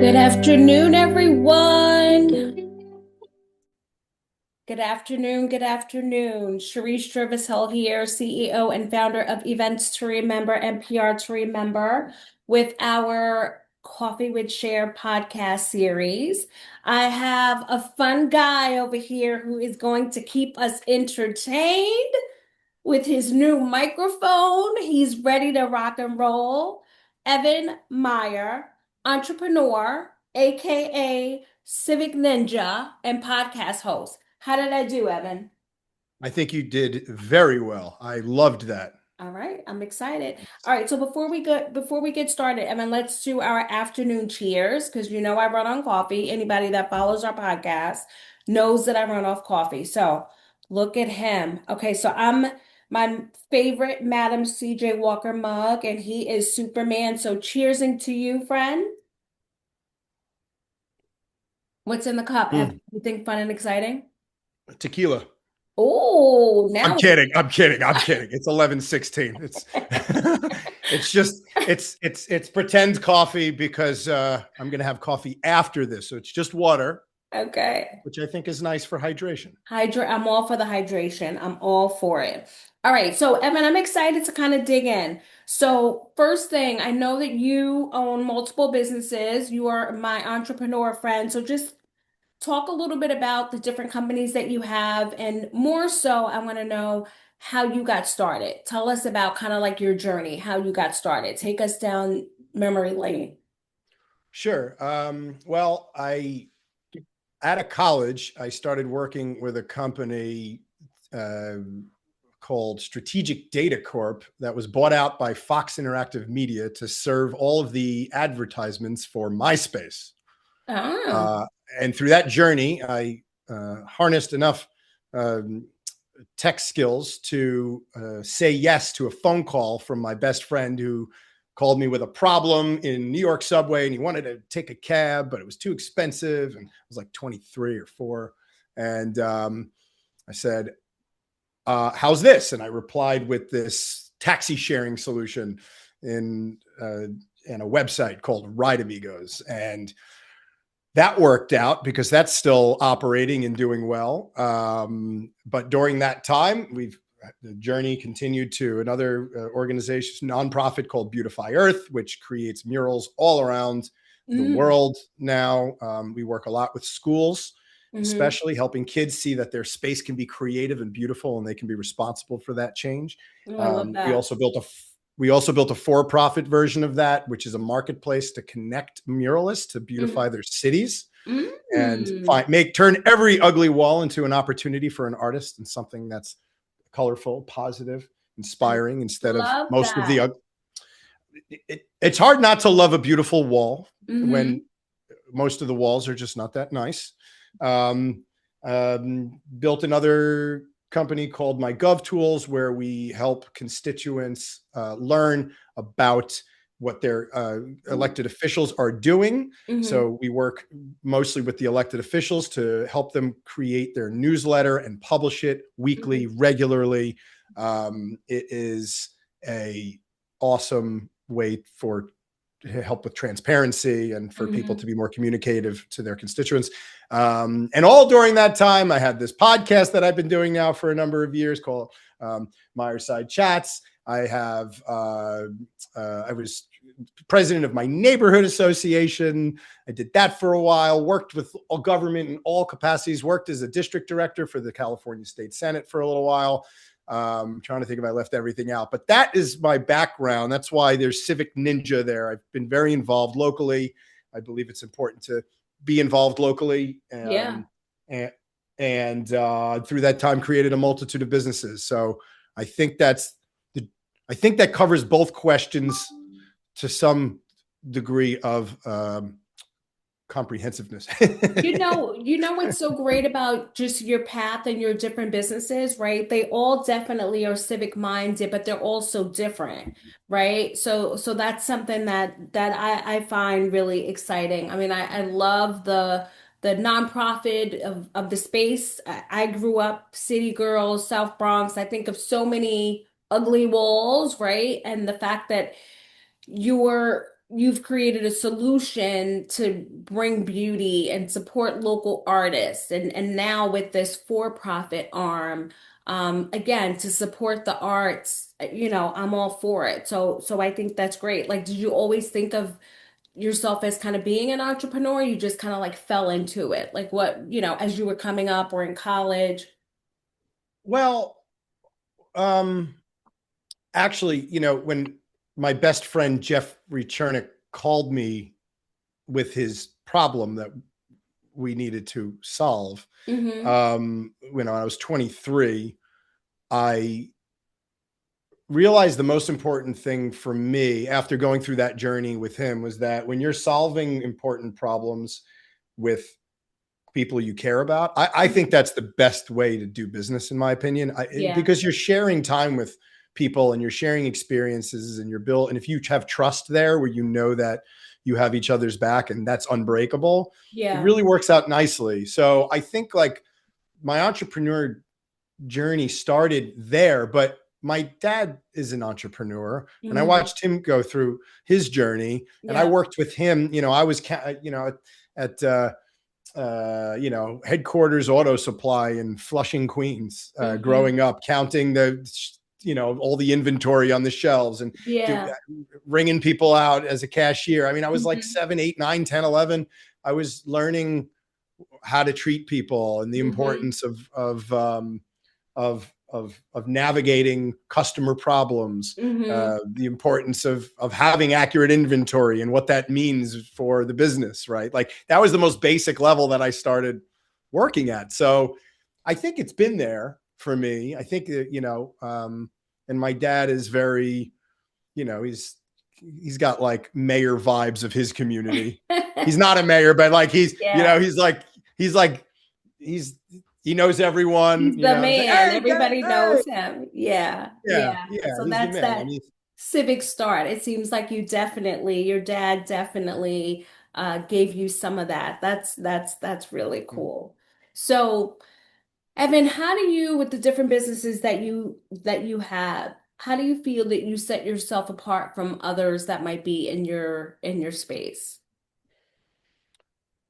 Good afternoon, everyone. Good afternoon. Good afternoon. Sharice Jervis-Hill here, CEO and founder of Events to Remember and PR to Remember with our Coffee with Cher podcast series. I have a fun guy over here who is going to keep us entertained with his new microphone. He's ready to rock and roll. Evan Meyer, entrepreneur, aka Civic Ninja, and podcast host. How did I do, Evan? I think you did very well. I loved that. All right, I'm excited. All right, so before we get started, Evan, let's do our afternoon cheers because you know I run on coffee. Anybody that follows our podcast knows that I run off coffee. So look at him. Okay, so I'm my favorite Madam CJ Walker mug, and he is Superman. So cheersing to you, friend. What's in the cup, Evan? Mm. You think fun and exciting? Tequila. Oh, I'm now kidding. I'm kidding. I'm kidding. It's 11:16. It's it's just it's pretend coffee because I'm gonna have coffee after this. So it's just water, okay. which I think is nice for hydration. I'm all for the hydration. I'm all for it. All right. So, Evan, I'm excited to kind of dig in. So, first thing, I know that you own multiple businesses. You are my entrepreneur friend. So, just talk a little bit about the different companies that you have. And more so, I want to know how you got started. Tell us about kind of like your journey, how you got started. Take us down memory lane. Sure. Well, I out of college, I started working with a company uh, called Strategic Data Corp that was bought out by Fox Interactive Media to serve all of the advertisements for MySpace. Oh, Uh, and through that journey, I harnessed enough um, tech skills to say yes to a phone call from my best friend who called me with a problem in New York subway, and he wanted to take a cab, but it was too expensive, and I was like 23 or 4. And I said, how's this? And I replied with this taxi sharing solution in in a website called Ride Amigos, and that worked out because that's still operating and doing well. But during that time, the journey continued to another organization, nonprofit called Beautify Earth, which creates murals all around the mm, world now. We work a lot with schools, hmm. especially helping kids see that their space can be creative and beautiful and they can be responsible for that change. Oh, I love Um, we that. also built a we also built a for-profit version of that, which is a marketplace to connect muralists to beautify their cities and Mm, turn every ugly wall into an opportunity for an artist and something that's colorful, positive, I inspiring instead of love most of that. the. It's hard not to love a beautiful wall Hmm. when most of the walls are just not that nice. Um, Built another company called My Gov Tools, where we help constituents learn about what their elected officials are doing. Hmm. So we work mostly with the elected officials to help them create their newsletter and publish it weekly, Hmm. regularly. It is a awesome way for help with transparency and for people to Hmm. be more communicative to their constituents. And all during that time, I had this podcast that I've been doing now for a number of years called Meyerside Chats. I was president of my neighborhood association. I did that for a while, worked with all government in all capacities, worked as a district director for the California State Senate for a little while. Trying to think if I left everything out, but that is my background. That's why there's Civic Ninja there. I've been very involved locally. I believe it's important to be involved locally, Yeah. and, through that time created a multitude of businesses. So I think that's I think that covers both questions to some degree of comprehensiveness. You know what's so great about just your path and your different businesses, right? They all definitely are civic minded, but they're all so different, right? So that's something that I find really exciting. I mean, I love the nonprofit of the space. I grew up city girl, South Bronx. I think of so many ugly walls, right? And the fact that you're you've created a solution to bring beauty and support local artists. And now with this for-profit arm, again, to support the arts, I'm all for it. So I think that's great. Like, did you always think of yourself as kind of being an entrepreneur? You just kind of like fell into it. Like what, as you were coming up or in college? Well, um, actually, when my best friend Jeffrey Chernick called me with his problem that we needed to solve, Mm-hmm. when I was 23, I realized the most important thing for me after going through that journey with him was that when you're solving important problems with people you care about, I think that's the best way to do business, in my opinion, Yeah. because you're sharing time with people and you're sharing experiences and you're built. And if you have trust there where you know that you have each other's back and that's unbreakable, it Yeah. really works out nicely. So I think like my entrepreneur journey started there, but my dad is an entrepreneur and I Mm-hmm. watched him go through his journey and I Yeah. worked with him. I was, at, headquarters auto supply in Flushing, Queens, Mm-hmm. growing up, counting all the inventory on the shelves and Yeah. ringing people out as a cashier. I mean, I was like Mm-hmm. 7, 8, 9, 10, 11. I was learning how to treat people and the Mm-hmm. importance of navigating customer problems, Mm-hmm. the importance of having accurate inventory and what that means for the business, right? Like that was the most basic level that I started working at. So I think it's been there for me. I think that, and my dad is very, he's got like mayor vibes of his community. He's not a mayor, but like Yeah. he's like he's he knows everyone, He's the he's like, man. hey, God, Everybody hey. knows him. Yeah. Yeah, Yeah. yeah, So he's the that's man. And that he's civic start. It seems like your dad definitely gave you some of that. That's really cool. So, Evan, how do you, with the different businesses that you have, how do you feel that you set yourself apart from others that might be in your space?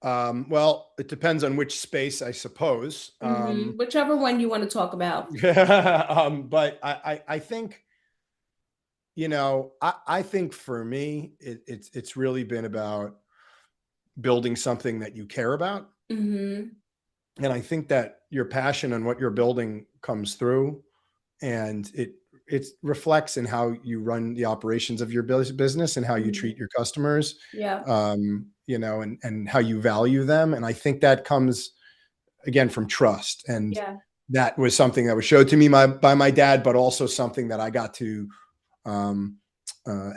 well, it depends on which space, I suppose. Whichever one you want to talk about. But I think, I think for me, it's really been about building something that you care about. Hmm. And I think that your passion and what you're building comes through, and it reflects in how you run the operations of your business and how you Hmm. treat your customers, Yeah. and how you value them. And I think that comes again from trust. And Yeah. that was something that was showed to me by my dad, but also something that I got to um,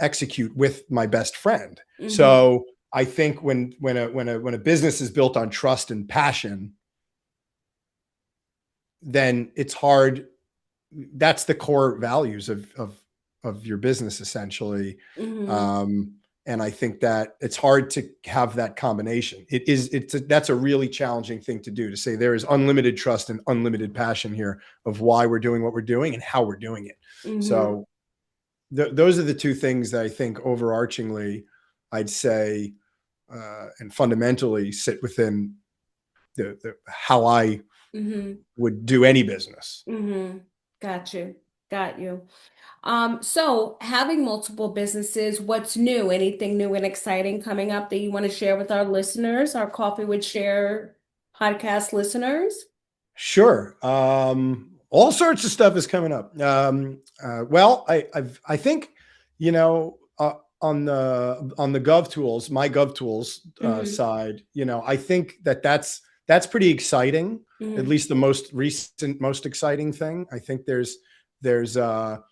execute with my best friend. Hmm. So I think when a business is built on trust and passion, then it's hard. That's the core values of your business, essentially. Hmm. um and I think that it's hard to have that combination. That's a really challenging thing to do, to say there is unlimited trust and unlimited passion here of why we're doing what we're doing and how we're doing it. Hmm. So those are the two things that I think overarchingly, I'd say, and fundamentally sit within how I Hmm. would do any business. Hmm. Got you. Got you. So having multiple businesses, what's new? Anything new and exciting coming up that you want to share with our listeners, our Coffee with Cher podcast listeners? Sure. All sorts of stuff is coming up. Well, I think, on the Gov Tools, my Gov Tools Hmm. side, I think that's pretty exciting. At Hmm. least the most recent, most exciting thing. I think there's to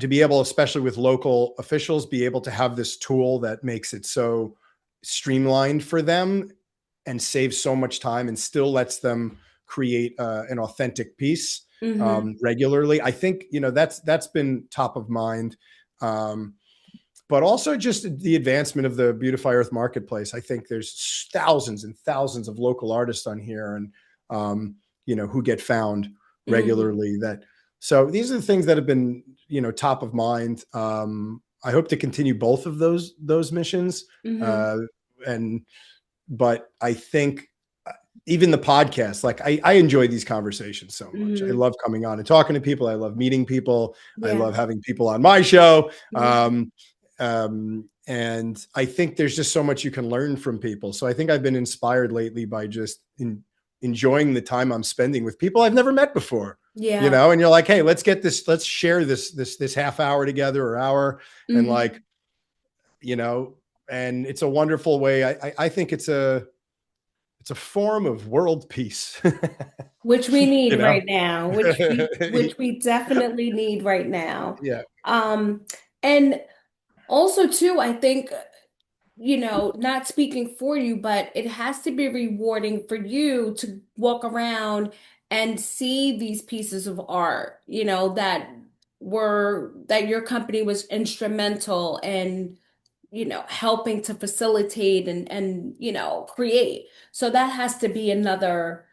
be able, especially with local officials, be able to have this tool that makes it so streamlined for them and saves so much time and still lets them create an authentic piece Hmm. regularly. I think that's been top of mind, um, but also just the advancement of the Beautify Earth marketplace. I think there's thousands and thousands of local artists on here, and who get found Hmm. regularly. So these are the things that have been top of mind. I hope to continue both of those missions. Hmm. Uh, and but I think even the podcast, like I enjoy these conversations so much. I Hmm. love coming on and talking to people. I love meeting people. I Yeah. love having people on my show. Yeah. And I think there's just so much you can learn from people. So I think I've been inspired lately by just enjoying the time I'm spending with people I've never met before. Yeah. And you're like, hey, let's share this half hour together or hour, and like, Hmm. you know, and it's a wonderful way. I think it's a form of world peace. Which we need you know? right now, which we definitely need right now. Yeah. Um, and also too, I think, not speaking for you, but it has to be rewarding for you to walk around and see these pieces of art, that your company was instrumental in, helping to facilitate and create. So that has to be another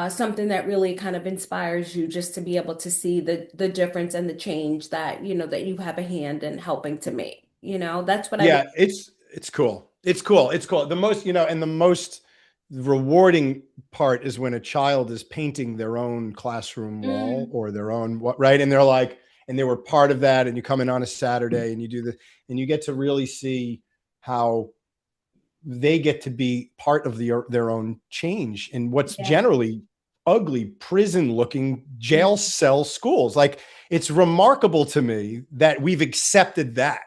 something that really kind of inspires you, just to be able to see the difference and the change that, that you have a hand in helping to make. That's what I Yeah, really. it's cool. It's cool. It's cool. The most, and the most rewarding part is when a child is painting their own classroom wall Mm, or their own what, right? And they're like, and they were part of that, and you come in on a Saturday and you do this, and you get to really see how they get to be part of their own change in what's yeah. generally ugly prison looking Mm, jail cell schools. Like, it's remarkable to me that we've accepted that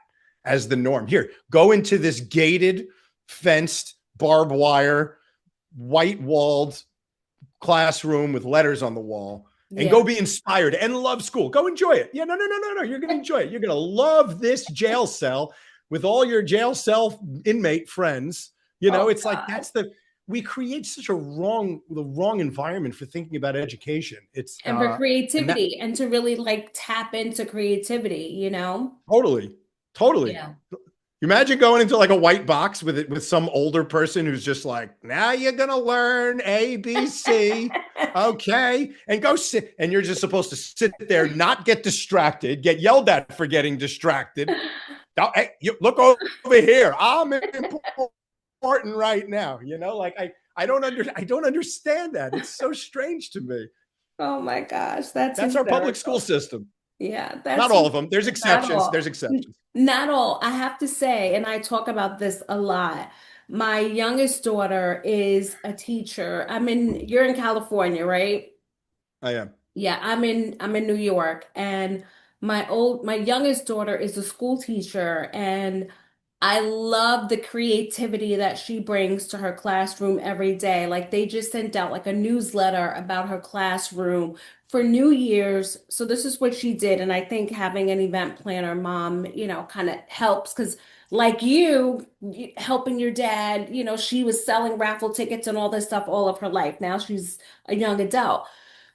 as the norm. Here, go into this gated, fenced, barbed wire, white walled classroom with letters on the wall, and yeah. go be inspired and love school. Go enjoy it. Yeah, no. You're going to enjoy it. You're going to love this jail cell with all your jail cell inmate friends. Oh It's like God. we create such the wrong environment for thinking about education. It's And for and that creativity, and to really like tap into creativity. totally, totally. Yeah. You imagine going into like a white box with it with some older person who's just like, now you're gonna learn A, B, C, okay, and go sit, and you're just supposed to sit there, not get distracted, get yelled at for getting distracted. Now, hey, you look over here. I'm important right now. Like I don't understand that. It's so strange to me. Oh my gosh, that's That's our public school hysterical. system. Yeah, Not that's all of them. There's not exceptions. There's all. exceptions. Not all. I have to say, and I talk about this a lot. My youngest daughter is a teacher. You're in California, right? I am. Yeah, I'm in New York, and my youngest daughter is a school teacher, and I love the creativity that she brings to her classroom every day. Like, they just sent out like a newsletter about her classroom for New Year's. So this is what she did, and I think having an event planner mom, kind of helps, because like helping your dad, she was selling raffle tickets and all this stuff all of her life. Now she's a young adult.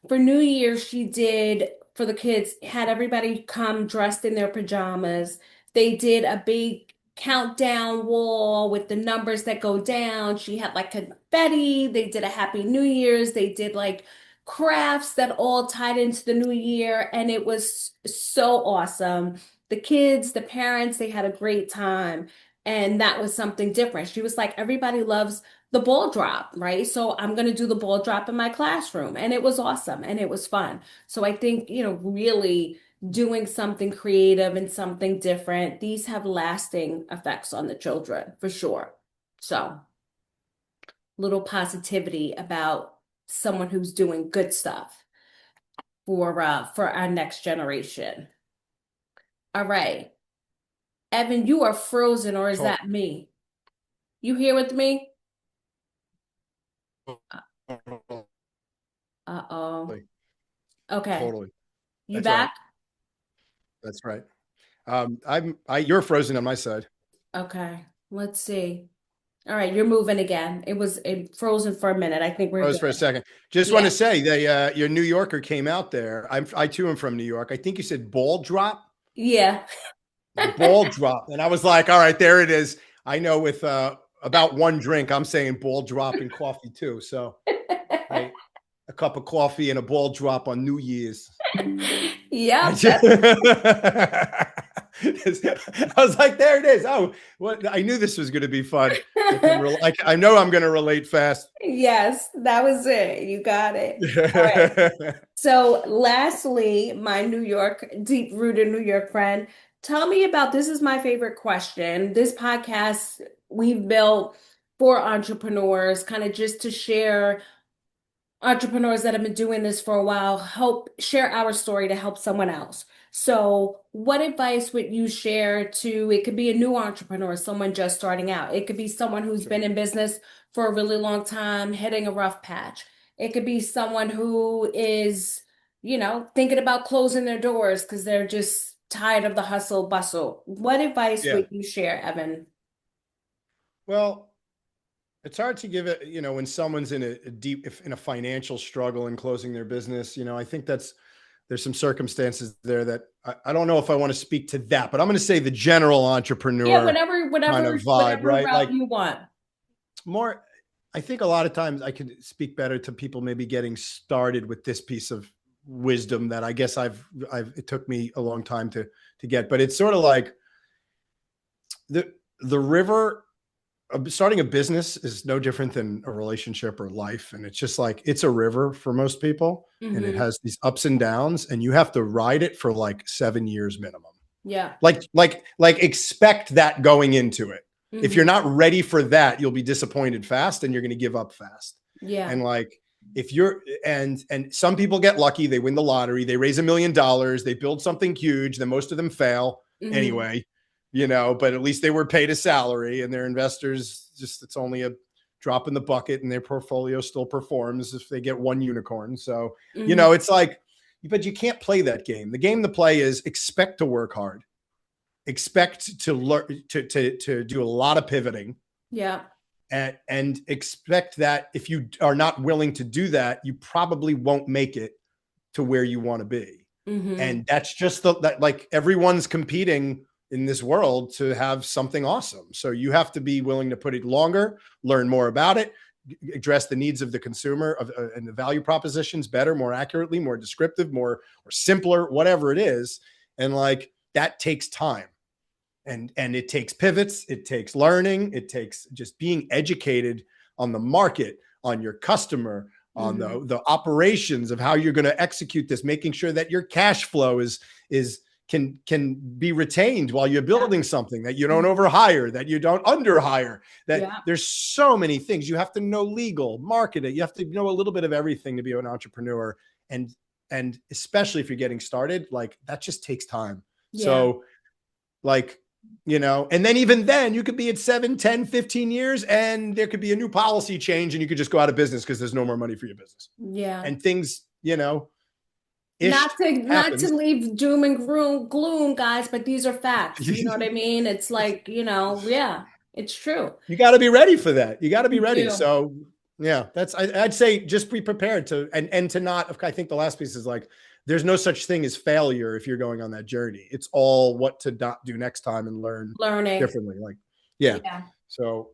For New Year's, she did for the kids, had everybody come dressed in their pajamas. They did a big countdown wall with the numbers that go down. She had like confetti. They did a Happy New Year's. They did like crafts that all tied into the new year. And it was so awesome. The kids, the parents, they had a great time. And that was something different. She was like, everybody loves the ball drop, right? So I'm going to do the ball drop in my classroom. And it was awesome and it was fun. So I think, really doing something creative and something different, these have lasting effects on the children for sure. So, little positivity about someone who's doing good stuff for our next generation. All right. Evan, you are frozen, or is that me? You here with me? Totally. Uh-oh. Okay. Totally. You That's right. back? That's right. You're frozen on my side. Okay. Let's see. All right, you're moving again. It frozen for a minute. I think we're Froze good. for a second. Just want Yeah. to say that your New Yorker came out there. I too am from New York. I think you said ball drop, Yeah. ball drop, and I was like, all right, there it is. I know with about one drink, I'm saying ball drop in coffee too. So a cup of coffee and a ball drop on New Year's. I Yep, just, I was like, there it is. Oh, what I knew this was going to be fun. I know I'm going to relate fast. Yes, that was it. You got it. All right. So, lastly, my New York, deep-rooted New York friend, tell me about this is my favorite question. This podcast we've built for entrepreneurs, kind of just to share entrepreneurs that have been doing this for a while, help share our story to help someone else. So, what advice would you share to, it could be a new entrepreneur, someone just starting out. It could be someone who's been in business for a really long time, hitting a rough patch. It could be someone who is, thinking about closing their doors because they're just tired of the hustle bustle. What advice Yeah. would you share, Evan? Well, it's hard to give it, when someone's in a deep, if in a financial struggle and closing their business, I think there's some circumstances there that I don't know if I want to speak to that, but I'm going to say the general Yeah, entrepreneur whatever, kind whatever, of vibe, whatever right? route Like you want. more, I think a lot of times I could speak better to people maybe getting started with this piece of wisdom that I guess it took me a long time to get, but it's sort of like the river. Starting a business is no different than a relationship or life. And it's just like, it's a river for most people and it Hmm. has these ups and downs and you have to ride it for like 7 years minimum. Yeah. Like expect that going into it. If you're Hmm. not ready for that, you'll be disappointed fast and you're going to give up fast. Yeah. And like, if you're, and some people get lucky, they win the lottery, they raise $1 million, they build something huge, then most of them fail Hmm. anyway, but at least they were paid a salary and their investors just, it's only a drop in the bucket and their portfolio still performs if they get one unicorn. So, Hmm. it's like, but you can't play that game. The game to play is expect to work hard, expect to learn to do a lot of pivoting, Yeah. and expect that if you are not willing to do that, you probably won't make it to where you want to be. Hmm. And that's just that, like, everyone's competing in this world to have something awesome. So you have to be willing to put it longer, learn more about it, address the needs of the consumer and the value propositions better, more accurately, more descriptive, more or simpler, whatever it is. And like that takes time. And it takes pivots, it takes learning, it takes just being educated on the market, on your customer, on Hmm. the operations of how you're going to execute this, making sure that your cash flow is can be retained while you're Yeah. building something, that you don't Hmm. overhire, that you don't underhire, that Yeah. there's so many things. You have to know legal, market it, you have to know a little bit of everything to be an entrepreneur. And especially if you're getting started, like that just takes time. Yeah. So like, and then even then you could be at 7, 10, 15 years and there could be a new policy change and you could just go out of business because there's no more money for your business. Yeah. And things, ish Not to happens. leave doom and gloom, guys, but these are facts. You know what I mean? It's like, yeah, it's true. You got to be ready for that. You got to be You ready. do. So yeah, I'd say just be prepared to, and to not, I think the last piece is like, there's no such thing as failure if you're going on that journey. It's all what to not do next time and learn Learning. differently. Like, yeah. Yeah. So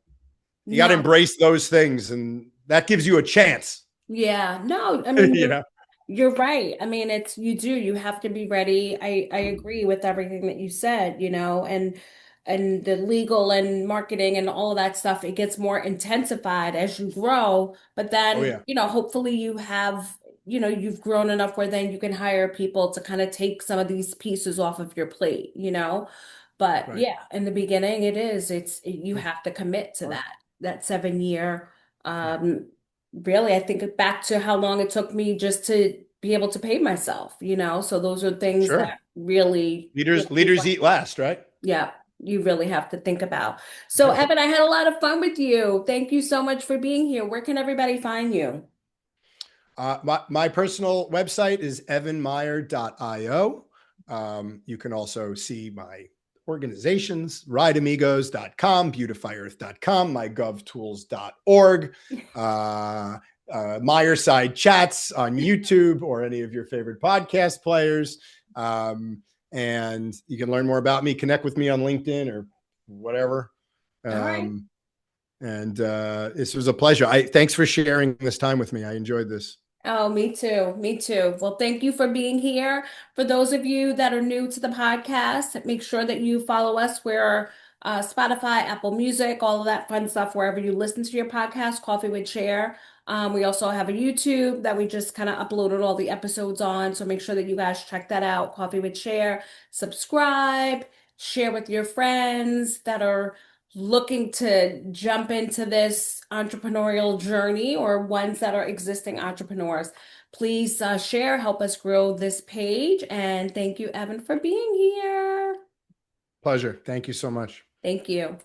you got to No. embrace those things and that gives you a chance. Yeah. No, I mean, you know? you're right. I mean, you have to be ready. I agree with everything that you said, and the legal and marketing and all of that stuff, it gets more intensified as you grow. But Oh then, yeah. hopefully you've grown enough where then you can hire people to kind of take some of these pieces off of your plate. But Right. yeah, in the beginning you have to commit to All right. that 7 year. Yeah. Um, really, I think back to how long it took me just to be able to pay myself. So those are things Sure. that really, Leaders eat last, right? yeah, you really have to think about. So, Yeah. Evan, I had a lot of fun with you. Thank you so much for being here. Where can everybody find you? My personal website is evanmeyer.io. You can also see my organizations, rideamigos.com, beautifyearth.com, mygovtools.org, Meyerside chats on YouTube or any of your favorite podcast players. And you can learn more about me, connect with me on LinkedIn or whatever. All right. And this was a pleasure. Thanks for sharing this time with me. I enjoyed this. Oh, me too. Me too. Well, thank you for being here. For those of you that are new to the podcast, make sure that you follow us. We're Spotify, Apple Music, all of that fun stuff, wherever you listen to your podcast, Coffee with Cher. We also have a YouTube that we just kind of uploaded all the episodes on. So make sure that you guys check that out, Coffee with Cher. Subscribe, share with your friends that are looking to jump into this entrepreneurial journey or ones that are existing entrepreneurs. Please share, help us grow this page. And thank you, Evan, for being here. Pleasure. Thank you so much. Thank you.